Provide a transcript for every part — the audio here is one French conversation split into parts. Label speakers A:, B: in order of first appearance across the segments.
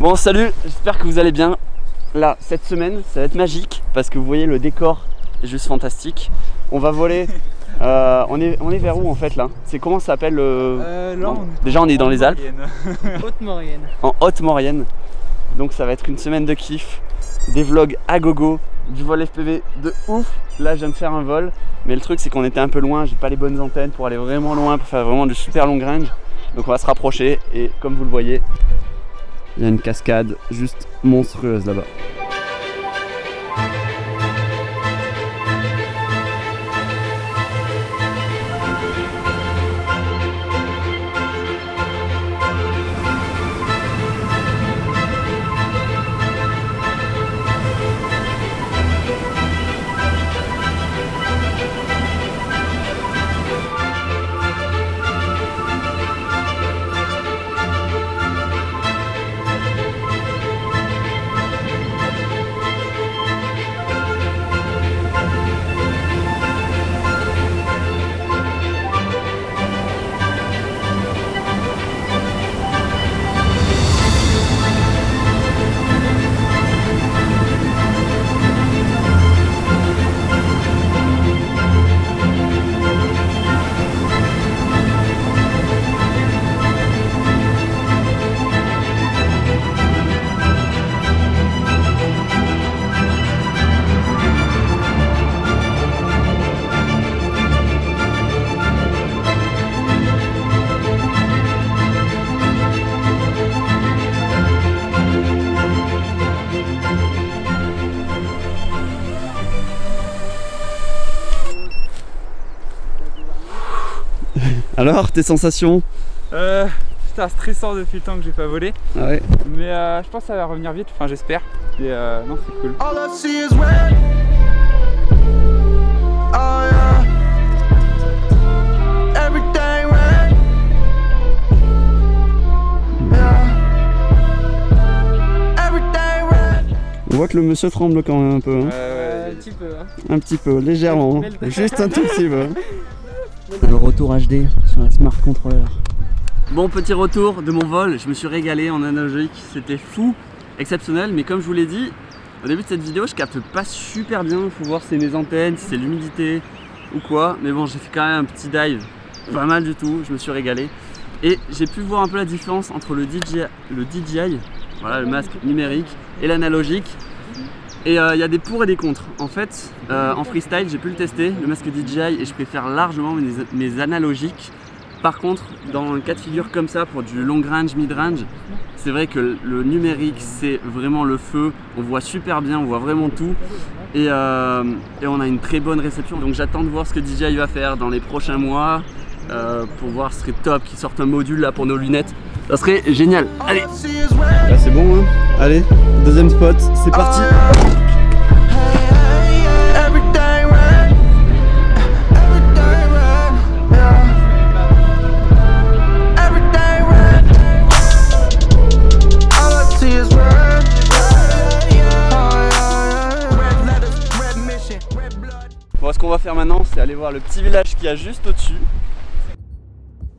A: Bon salut, j'espère que vous allez bien. Là, cette semaine, ça va être magique parce que vous voyez le décor est juste fantastique. On va voler, on est vers où en fait là? C'est comment ça s'appelle déjà on est dans les Alpes.
B: Haute-Maurienne.
A: En Haute-Maurienne. Donc ça va être une semaine de kiff, des vlogs à gogo, du vol FPV de ouf. Là je viens de faire un vol, mais le truc c'est qu'on était un peu loin, j'ai pas les bonnes antennes pour aller vraiment loin, pour faire vraiment du super long range. Donc on va se rapprocher et comme vous le voyez, il y a une cascade juste monstrueuse là-bas. Alors, tes sensations?
B: Putain, stressant depuis le temps que j'ai pas volé.
A: Ah ouais.
B: Mais je pense que ça va revenir vite, enfin j'espère. Et non, c'est cool.
A: On voit que le monsieur tremble quand même un peu. Hein.
B: Un petit peu. Hein.
A: Un petit peu, légèrement. Juste un tout petit peu. Le retour HD sur la Smart Controller. Bon, petit retour de mon vol, je me suis régalé en analogique, c'était fou, exceptionnel, mais comme je vous l'ai dit, au début de cette vidéo, je capte pas super bien, il faut voir si c'est mes antennes, si c'est l'humidité ou quoi, mais bon, j'ai fait quand même un petit dive, pas mal du tout, je me suis régalé. Et j'ai pu voir un peu la différence entre le DJI, voilà, le masque numérique, et l'analogique. Et il y a des pour et des contre. En fait, en freestyle, j'ai pu le tester, le masque DJI, et je préfère largement mes analogiques. Par contre, dans un cas de figure comme ça, pour du long range, mid range, c'est vrai que le numérique, c'est vraiment le feu. On voit super bien, on voit vraiment tout. Et on a une très bonne réception. Donc j'attends de voir ce que DJI va faire dans les prochains mois. Pour voir, ce serait top qu'ils sortent un module là pour nos lunettes. Ça serait génial. Allez, là c'est bon hein. Allez, deuxième spot, c'est parti. Bon, ce qu'on va faire maintenant, c'est aller voir le petit village qu'il y a juste au-dessus.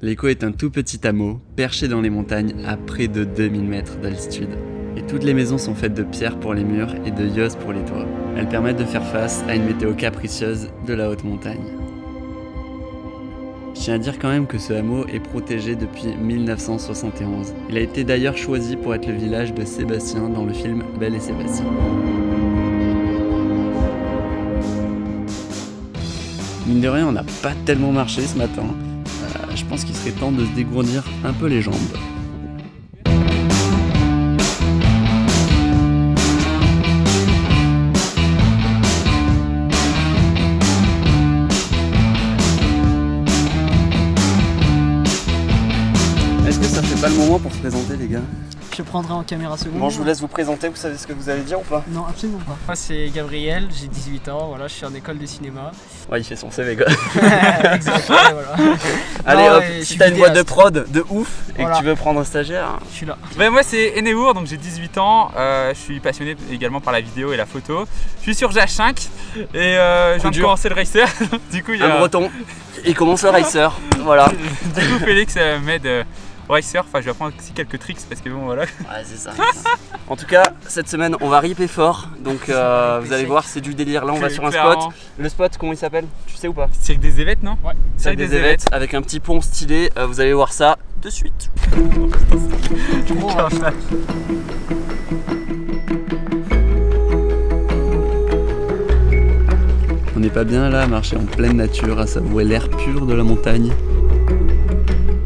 A: L'Echo est un tout petit hameau, perché dans les montagnes à près de 2000 mètres d'altitude. Et toutes les maisons sont faites de pierre pour les murs et de yeux pour les toits. Elles permettent de faire face à une météo capricieuse de la haute montagne. Je tiens à dire quand même que ce hameau est protégé depuis 1971. Il a été d'ailleurs choisi pour être le village de Sébastien dans le film Belle et Sébastien. Mine de rien, on n'a pas tellement marché ce matin. Je pense qu'il serait temps de se dégourdir un peu les jambes. Est-ce que ça fait pas le moment pour se présenter les gars?
C: Je prendrai en caméra seconde.
A: Bon, je vous laisse vous présenter, vous savez ce que vous allez dire ou pas?
C: Non, absolument pas.
B: Moi c'est Gabriel, j'ai 18 ans, voilà, je suis en école de cinéma.
A: Ouais, il fait son CV quoi.
C: Exactement, voilà.
A: Allez
C: Non,
A: hop, si t'as une boîte de prod de ouf et
C: voilà,
A: que tu veux prendre un stagiaire.
C: je suis là.
D: Ben moi c'est Enéour, donc j'ai 18 ans, je suis passionné également par la vidéo et la photo. Je suis sur GH5 et je viens de commencer le racer. Du coup, il y a
A: un breton, il commence le racer, voilà.
D: Du coup Félix m'aide racer, enfin je vais apprendre aussi quelques tricks parce que bon voilà.
A: Ouais, c'est ça. En tout cas, cette semaine, on va ripper fort. Donc, vous allez voir, c'est du délire. Là, on va sur un spot. Le spot, comment il s'appelle? Tu sais ou pas?
D: Cirque des Évêques, non?
B: Ouais.
A: Cirque des Évêques, avec un petit pont stylé. Vous allez voir ça de suite. On n'est pas bien là à marcher en pleine nature, à savourer l'air pur de la montagne.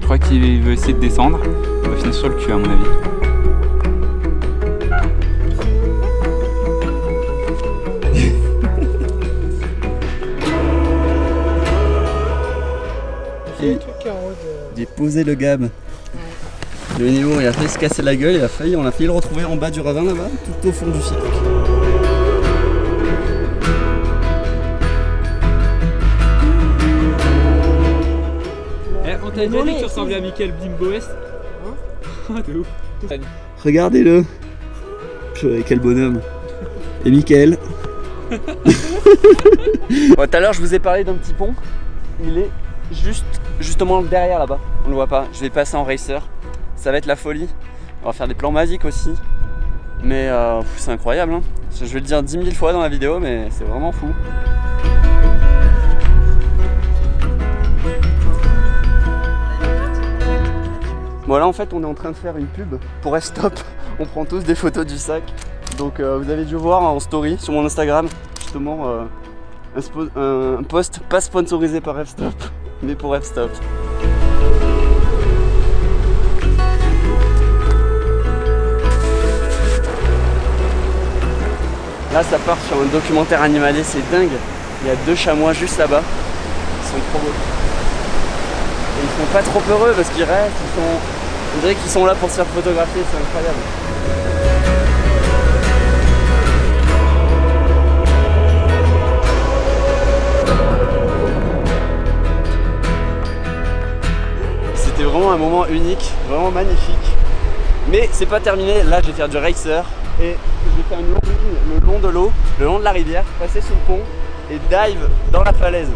B: Je crois qu'il veut essayer de descendre. On va finir sur le cul à mon avis.
A: J'ai posé le gab. Le Néo, il a failli se casser la gueule, on a failli le retrouver en bas du ravin là-bas, tout au fond du cirque.
B: On t'a déjà dit que tu ressemblais à Michael Bimboes? De ouf.
A: Regardez-le. Purée, quel bonhomme. Et Mickaël. Bon, tout à l'heure, je vous ai parlé d'un petit pont. Il est justement derrière là-bas. On le voit pas. Je vais passer en racer. Ça va être la folie. On va faire des plans magiques aussi. Mais c'est incroyable. Hein. Je vais le dire 10 000 fois dans la vidéo, mais c'est vraiment fou. Bon là en fait on est en train de faire une pub pour F-Stop. On prend tous des photos du sac. Donc vous avez dû voir en story sur mon Instagram justement un post pas sponsorisé par F-Stop mais pour F-Stop. Là ça part sur un documentaire animalier, c'est dingue. Il y a 2 chamois juste là-bas. Ils sont trop beaux. Et ils sont pas trop heureux parce qu'ils restent, on dirait qu'ils sont là pour se faire photographier, c'est incroyable. C'était vraiment un moment unique, vraiment magnifique. Mais c'est pas terminé, là je vais faire du racer et je vais faire une longue ligne le long de l'eau, le long de la rivière, passer sous le pont et dive dans la falaise.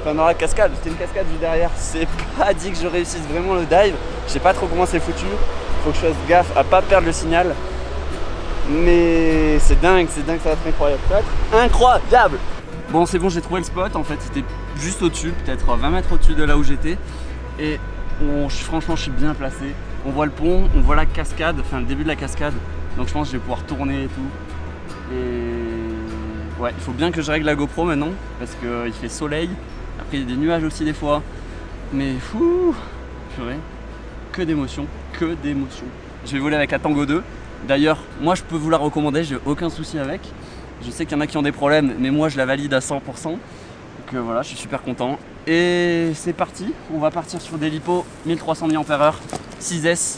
A: Enfin dans la cascade, c'était une cascade juste derrière. C'est pas dit que je réussisse vraiment le dive. Je sais pas trop comment c'est foutu. Faut que je fasse gaffe à pas perdre le signal. Mais c'est dingue, ça va être incroyable. Ça va être incroyable. Bon c'est bon, j'ai trouvé le spot. En fait c'était juste au-dessus, peut-être 20 mètres au-dessus de là où j'étais. Et franchement je suis bien placé. On voit le pont, on voit la cascade, enfin le début de la cascade. Donc je pense que je vais pouvoir tourner et tout. Et ouais, il faut bien que je règle la GoPro maintenant parce qu'il fait soleil. Après il y a des nuages aussi des fois. Mais fou, purée, que d'émotions, que d'émotions. Je vais voler avec la Tango 2. D'ailleurs, moi je peux vous la recommander, j'ai aucun souci avec. Je sais qu'il y en a qui ont des problèmes, mais moi je la valide à 100%. Donc voilà, je suis super content. Et c'est parti, on va partir sur des lipos 1300 mAh, 6S,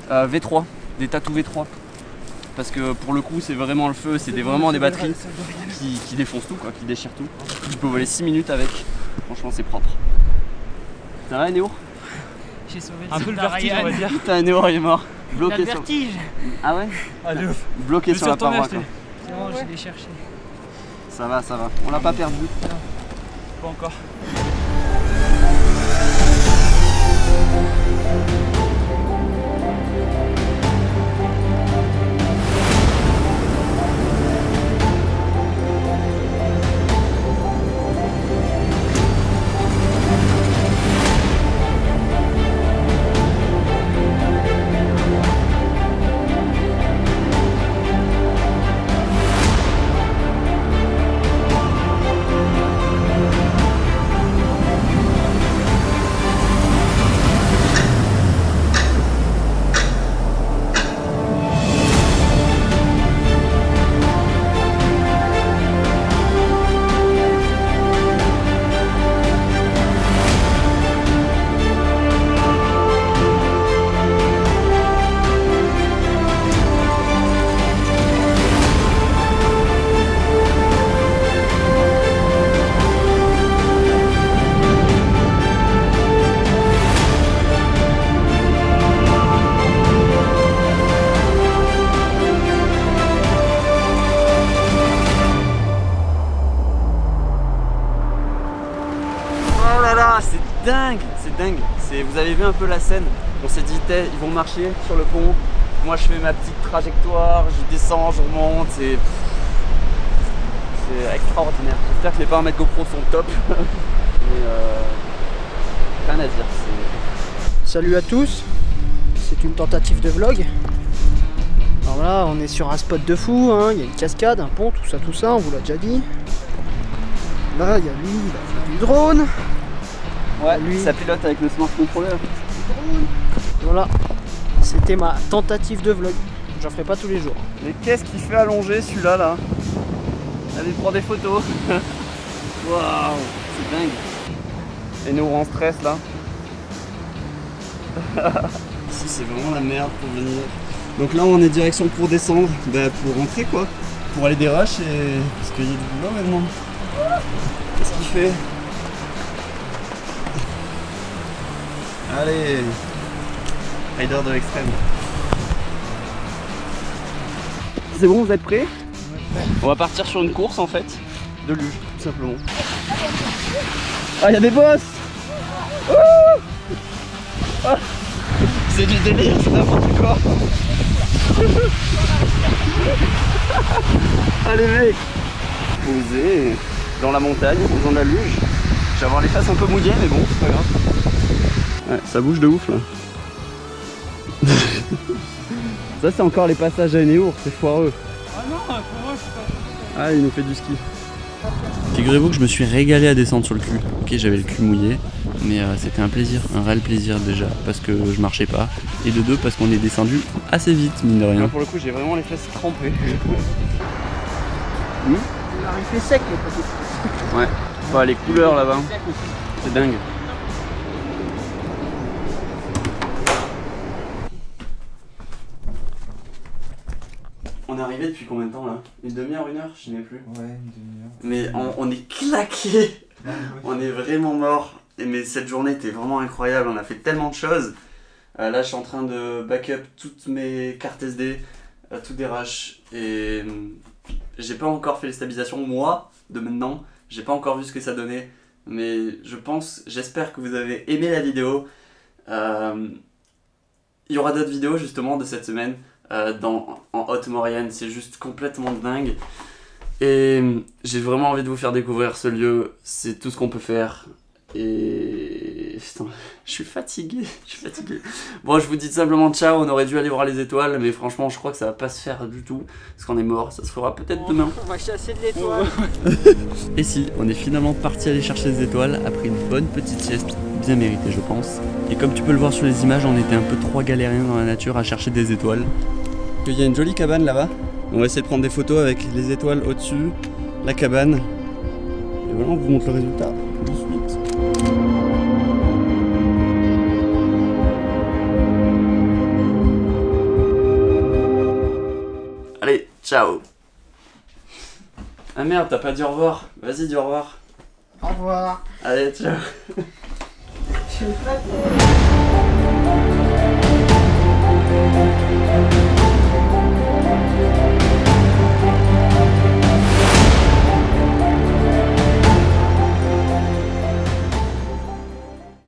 A: V3, des Tatou V3. Parce que pour le coup c'est vraiment le feu, c'est vraiment des batteries qui défoncent tout, quoi, qui déchirent tout. Tu peux voler 6 minutes avec, franchement c'est propre. Ça va Néo?
C: J'ai sauvé
B: Un peu le vertige on va dire.
A: Putain Néo il est mort. Bloqué
C: le
A: sur...
C: vertige.
A: Ah ouais?
B: Ah de ouf.
A: Bloqué sur la paroi quoi.
C: C'est bon, je l'ai cherché.
A: Ça va, on l'a pas perdu.
B: Pas encore.
A: Vous avez vu un peu la scène, on s'est dit ils vont marcher sur le pont, moi je fais ma petite trajectoire, je descends, je remonte, c'est extraordinaire. J'espère que les paramètres GoPro sont top, mais rien à dire.
E: Salut à tous, c'est une tentative de vlog. Alors là on est sur un spot de fou, hein. Il y a une cascade, un pont, tout ça, on vous l'a déjà dit. Là il y a lui, il a fait du drone.
A: Ouais, lui, ça pilote avec le smart controller.
E: Voilà, c'était ma tentative de vlog. J'en ferai pas tous les jours.
A: Mais qu'est-ce qu'il fait allonger celui-là là? Allez, prends des photos. Waouh, c'est dingue. Et nous en stress là. Ici c'est vraiment la merde pour venir. Donc là on est direction pour descendre, bah, pour rentrer quoi. Pour aller des rushs et. Parce qu'il y a du boulot maintenant. Qu'est-ce qu'il fait? Allez, rider de l'extrême. C'est bon, vous êtes prêts? On va partir sur une course en fait, de luge, tout simplement. Ah, il y a des bosses! Ah, c'est du délire, c'est n'importe quoi! Allez mec! Posé dans la montagne, en faisant de la luge. Je vais avoir les faces un peu mouillées, mais bon, c'est pas grave. Ouais, ça bouge de ouf là. Ça c'est encore les passages à Enéour, c'est foireux.
B: Ah non, pour moi c'est pas.
A: Ah, il nous fait du ski. Figurez-vous que je me suis régalé à descendre sur le cul. Ok, j'avais le cul mouillé, mais c'était un plaisir, un réel plaisir déjà, parce que je marchais pas, et de deux parce qu'on est descendu assez vite, mine de rien. Pour le coup, j'ai vraiment les fesses trempées.
E: Il arrive fait sec le petit.
A: Ouais, enfin, les couleurs là-bas, c'est dingue. On est arrivé depuis combien de temps là? Une demi-heure, une heure? Je sais plus.
F: Ouais, une demi-heure.
A: Mais on est claqué. On est vraiment mort. Mais cette journée était vraiment incroyable. On a fait tellement de choses. Là, je suis en train de backup toutes mes cartes SD, tout DRH. Et j'ai pas encore fait les stabilisations, moi, de maintenant. J'ai pas encore vu ce que ça donnait. Mais j'espère que vous avez aimé la vidéo. Il y aura d'autres vidéos justement de cette semaine. En Haute Maurienne, c'est juste complètement dingue et j'ai vraiment envie de vous faire découvrir ce lieu, c'est tout ce qu'on peut faire et putain, je suis fatigué. Bon, je vous dis simplement ciao, on aurait dû aller voir les étoiles mais franchement je crois que ça va pas se faire du tout parce qu'on est mort, ça se fera peut-être demain.
E: On va chasser de l'étoile.
A: Et si, on est finalement parti aller chercher les étoiles après une bonne petite sieste, bien méritée je pense. Et comme tu peux le voir sur les images, on était un peu trois galériens dans la nature à chercher des étoiles. Il y a une jolie cabane là-bas. On va essayer de prendre des photos avec les étoiles au-dessus, la cabane. Et voilà, on vous montre le résultat tout de suite. Allez, ciao. Ah merde, t'as pas dit au revoir. Vas-y, dis au revoir.
E: Au revoir.
A: Allez, ciao.
E: Je suis flatté.